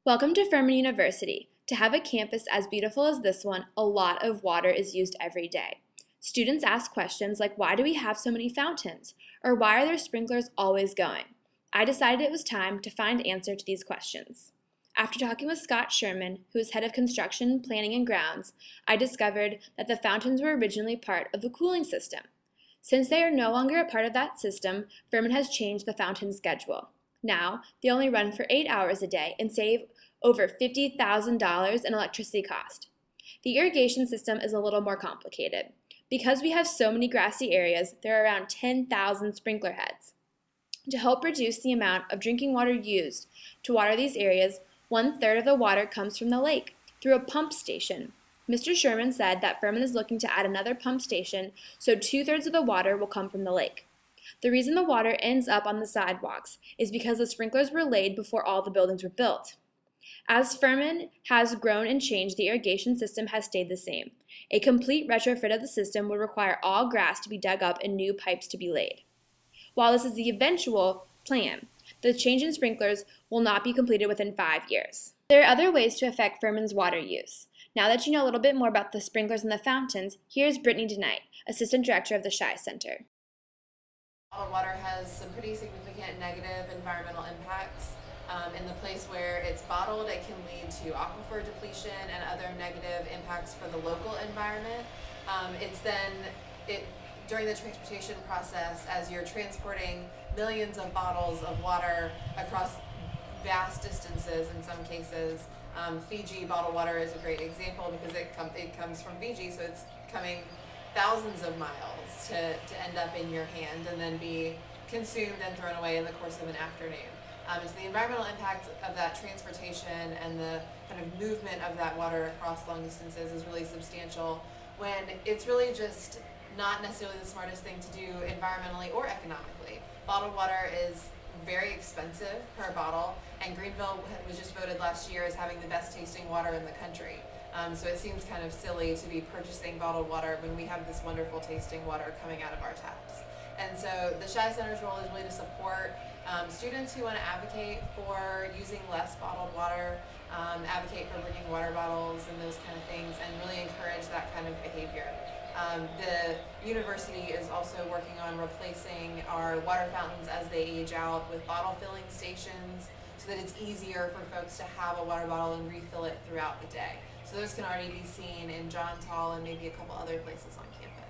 Welcome to Furman University. To have a campus as beautiful as this one, a lot of water is used every day. Students ask questions like, why do we have so many fountains? Or why are there sprinklers always going? I decided it was time to find answer to these questions. After talking with Scott Sherman, who is head of construction, planning, and grounds, I discovered that the fountains were originally part of the cooling system. Since they are no longer a part of that system, Furman has changed the fountain schedule. Now, they only run for 8 hours a day and save over $50,000 in electricity cost. The irrigation system is a little more complicated. Because we have so many grassy areas, there are around 10,000 sprinkler heads. To help reduce the amount of drinking water used to water these areas, 1/3 of the water comes from the lake through a pump station. Mr. Sherman said that Furman is looking to add another pump station, so 2/3 of the water will come from the lake. The reason the water ends up on the sidewalks is because the sprinklers were laid before all the buildings were built. As Furman has grown and changed, the irrigation system has stayed the same. A complete retrofit of the system would require all grass to be dug up and new pipes to be laid. While this is the eventual plan, the change in sprinklers will not be completed within 5 years. There are other ways to affect Furman's water use. Now that you know a little bit more about the sprinklers and the fountains, here's Brittany DeKnight, Assistant Director of the Shy Center. Bottled water has some pretty significant negative environmental impacts. In the place where it's bottled, it can lead to aquifer depletion and other negative impacts for the local environment. During the transportation process, as you're transporting millions of bottles of water across vast distances in some cases. Fiji bottled water is a great example because it comes from Fiji, so it's coming thousands of miles to end up in your hand and then be consumed and thrown away in the course of an afternoon. So the environmental impact of that transportation and the kind of movement of that water across long distances is really substantial, when it's really just not necessarily the smartest thing to do environmentally or economically. Bottled water is very expensive per bottle, and Greenville was just voted last year as having the best tasting water in the country. So it seems kind of silly to be purchasing bottled water when we have this wonderful tasting water coming out of our taps. And so the Shy Center's role is really to support students who want to advocate for using less bottled water, advocate for bringing water bottles and those kind of things, and really encourage that kind of behavior. The university is also working on replacing our water fountains as they age out with bottle filling stations so that it's easier for folks to have a water bottle and refill it throughout the day. So those can already be seen in Johns Hall and maybe a couple other places on campus.